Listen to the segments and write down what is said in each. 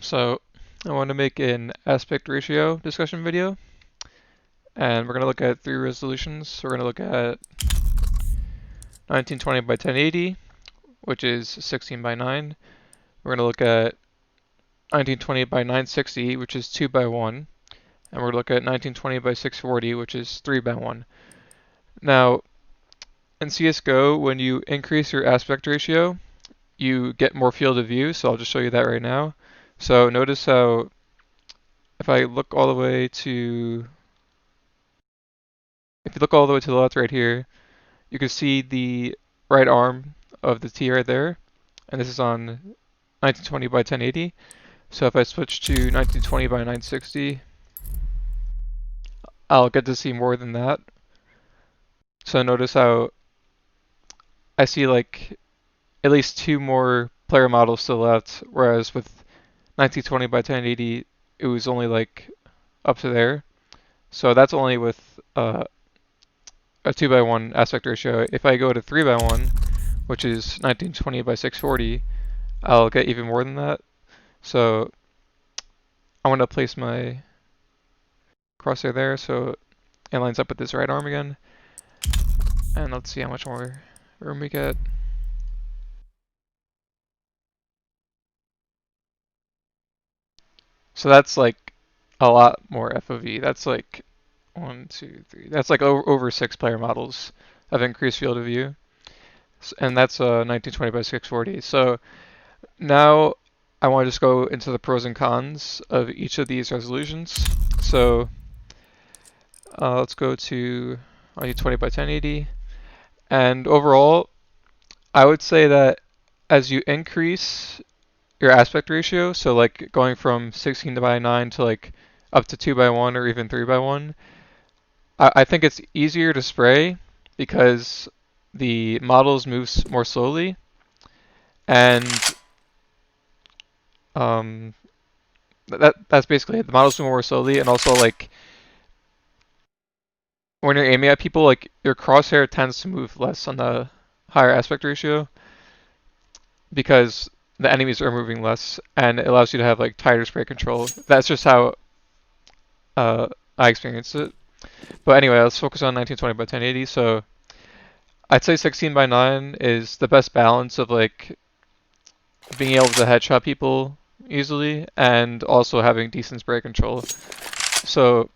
So I want to make an aspect ratio discussion video, and we're going to look at three resolutions. We're going to look at 1920 by 1080, which is 16 by 9. We're going to look at 1920 by 960, which is 2 by 1. And we're going to look at 1920 by 640, which is 3 by 1. Now, in CSGO, when you increase your aspect ratio, you get more field of view, so I'll just show you that right now. So notice how if I look all the way to if you look all the way to the left right here, you can see the right arm of the T right there, and this is on 1920 by 1080. So if I switch to 1920 by 960, I'll get to see more than that. So notice how I see like at least two more player models to the left, whereas with 1920 by 1080, it was only like up to there. So that's only with a 2 by 1 aspect ratio. If I go to 3 by 1, which is 1920 by 640, I'll get even more than that. So I want to place my crosshair there so it lines up with this right arm again. And let's see how much more room we get. So that's like a lot more FOV. That's like 1, 2, 3. That's like over 6 player models of increased field of view. And that's 1920 by 640. So now I want to just go into the pros and cons of each of these resolutions. So let's go to 1920 by 1080. And overall, I would say that as you increase your aspect ratio, so like going from 16 by 9 to like up to 2 by 1 or even 3 by 1, I think it's easier to spray because the models move more slowly, and um, that's basically it. The models move more slowly, and also like when you're aiming at people, like your crosshair tends to move less on the higher aspect ratio because the enemies are moving less, and it allows you to have like tighter spray control. That's just how I experienced it. But anyway, let's focus on 1920 by 1080. So I'd say 16 by 9 is the best balance of like being able to headshot people easily and also having decent spray control. So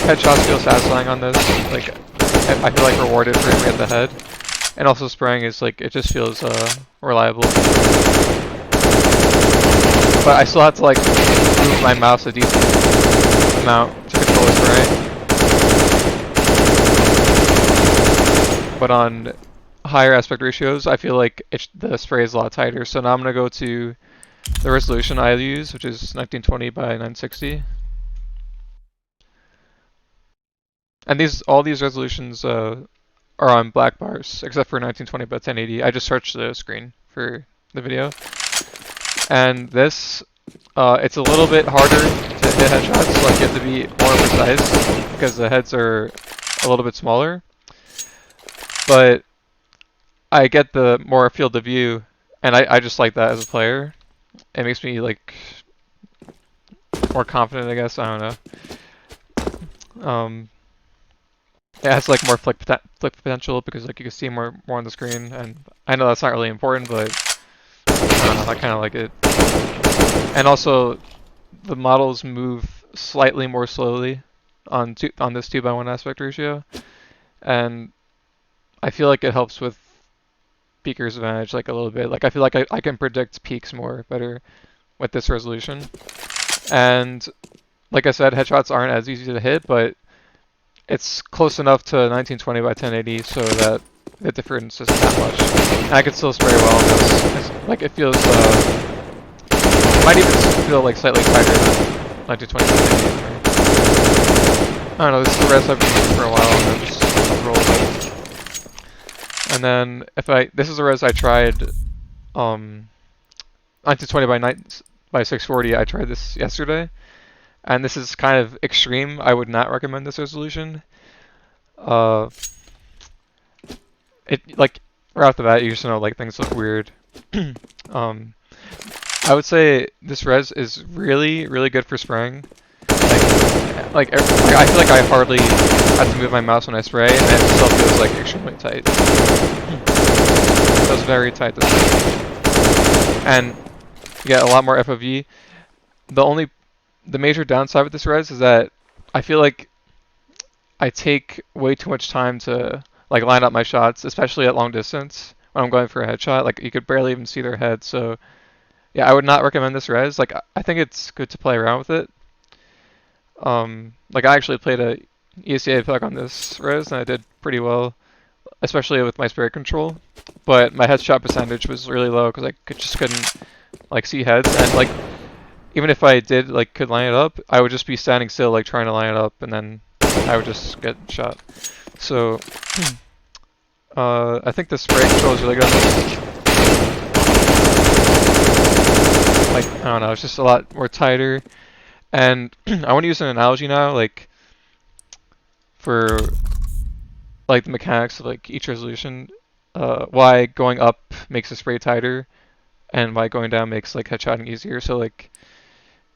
headshots feel satisfying on this. Like I feel like rewarded for aiming at the head, and also spraying is like it just feels reliable. But I still have to like move my mouse a decent amount to control the spray. But on higher aspect ratios, I feel like the spray is a lot tighter. So now I'm gonna go to the resolution I use, which is 1920 by 960. And all these resolutions are on black bars, except for 1920 by 1080. I just searched the screen for the video. And this, it's a little bit harder to hit headshots, like you have to be more precise because the heads are a little bit smaller. But I get the more field of view, and I just like that as a player. It makes me like more confident, I guess. I don't know. It has like more flick potential because like you can see more on the screen, and I know that's not really important, but I don't know, I kind of like it. And also, the models move slightly more slowly on this 2 by 1 aspect ratio, and I feel like it helps with peeker's advantage like a little bit. Like I feel like I can predict peaks more better with this resolution. And like I said, headshots aren't as easy to hit, but it's close enough to 1920 by 1080 so that the difference isn't that much. And I can still spray well on this. Like it feels, it might even feel like slightly tighter than 1920 by 1080. I don't know, this is the res I've been using for a while and I'm just roll with it. And then this is the res I tried, 1920 by 640, I tried this yesterday. And this is kind of extreme. I would not recommend this resolution. It like right off the bat, you just know like things look weird. um, I would say this res is really, really good for spraying. I feel like I hardly have to move my mouse when I spray, and it still feels like extremely tight. It feels very tight this time. And you get a lot more FOV. The major downside with this res is that I feel like I take way too much time to like line up my shots, especially at long distance when I'm going for a headshot. Like you could barely even see their head. So yeah, I would not recommend this res. Like I think it's good to play around with it. Like I actually played a ESCA plug on this res and I did pretty well, especially with my spray control. But my headshot percentage was really low because I just couldn't like see heads, and like even if I did like could line it up, I would just be standing still like trying to line it up, and then I would just get shot. So I think the spray control is really good. Like I don't know, it's just a lot more tighter. And I want to use an analogy now, like for like the mechanics of like each resolution. Why going up makes the spray tighter, and why going down makes like headshotting easier. So like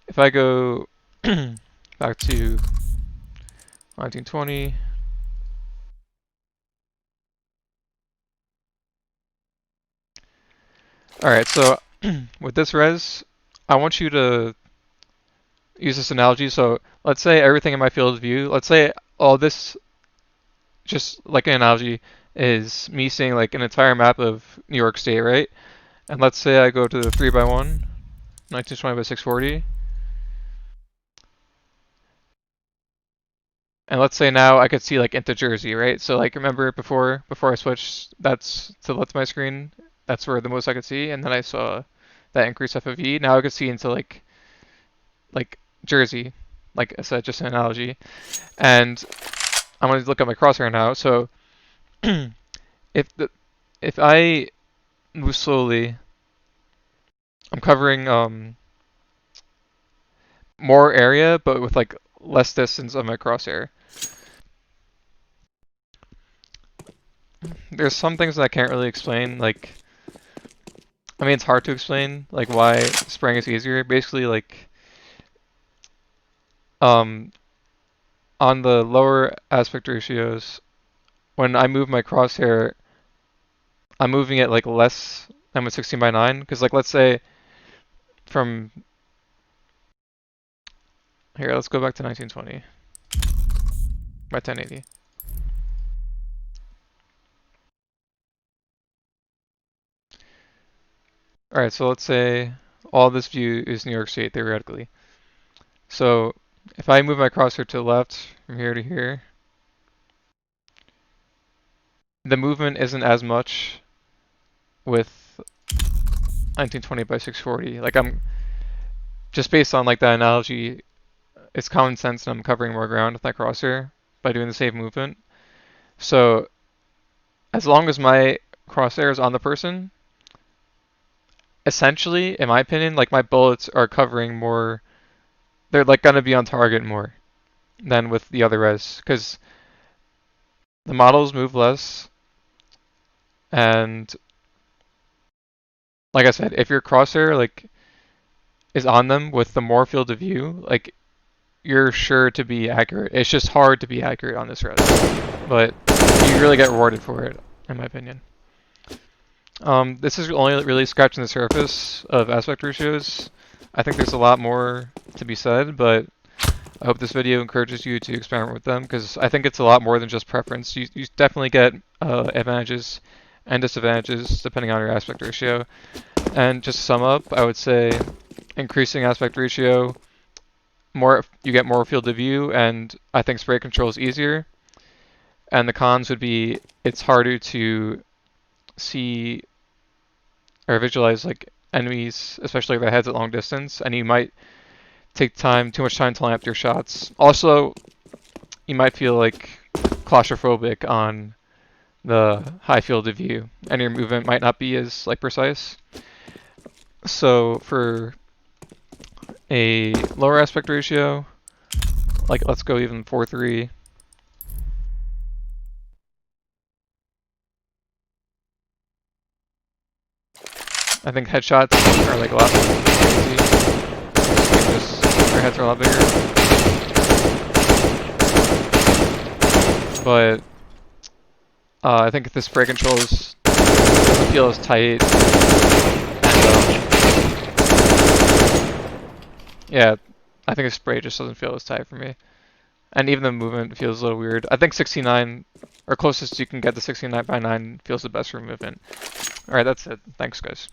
if I go back to 1920. Alright, so with this res, I want you to use this analogy. So let's say everything in my field of view, let's say all this, just like an analogy, is me seeing like an entire map of New York State, right? And let's say I go to the 3x1, 1920 by 640. And let's say now I could see like into Jersey, right? So like remember before I switched, that's to the left of my screen, that's where the most I could see, and then I saw that increased FOV. Now I could see into like Jersey, like I said, just an analogy. And I'm gonna look at my crosshair now. So if the if I move slowly, I'm covering more area, but with like less distance of my crosshair. There's some things that I can't really explain. Like, I mean, it's hard to explain like why spraying is easier. Basically, like um on the lower aspect ratios, when I move my crosshair, I'm moving it like less than with 16 by 9. Because like let's say from here, let's go back to 1920 by 1080. All right, so let's say all this view is New York State theoretically. So if I move my crosshair to the left from here to here, the movement isn't as much with 1920 by 640. Like I'm just based on like that analogy, it's common sense and I'm covering more ground with my crosshair by doing the same movement. So as long as my crosshair is on the person, essentially, in my opinion, like my bullets are covering more. They're like gonna be on target more than with the other res, because the models move less, and like I said, if your crosshair like is on them with the more field of view, like you're sure to be accurate. It's just hard to be accurate on this res, but you really get rewarded for it, in my opinion. This is only really scratching the surface of aspect ratios. I think there's a lot more to be said, but I hope this video encourages you to experiment with them, because I think it's a lot more than just preference. You definitely get advantages and disadvantages depending on your aspect ratio. And just to sum up, I would say increasing aspect ratio, you get more field of view, and I think spray control is easier. And the cons would be it's harder to see or visualize like enemies, especially their heads at long distance, and you might take too much time to line up your shots. Also, you might feel like claustrophobic on the high field of view, and your movement might not be as like precise. So for a lower aspect ratio, like let's go even 4:3. I think headshots are like a lot more easy. Just our heads are a lot bigger. But I think the spray controls doesn't feel as tight, and yeah, I think the spray just doesn't feel as tight for me. And even the movement feels a little weird. I think 69, or closest you can get to 69 by 9 feels the best for movement. Alright, that's it. Thanks, guys.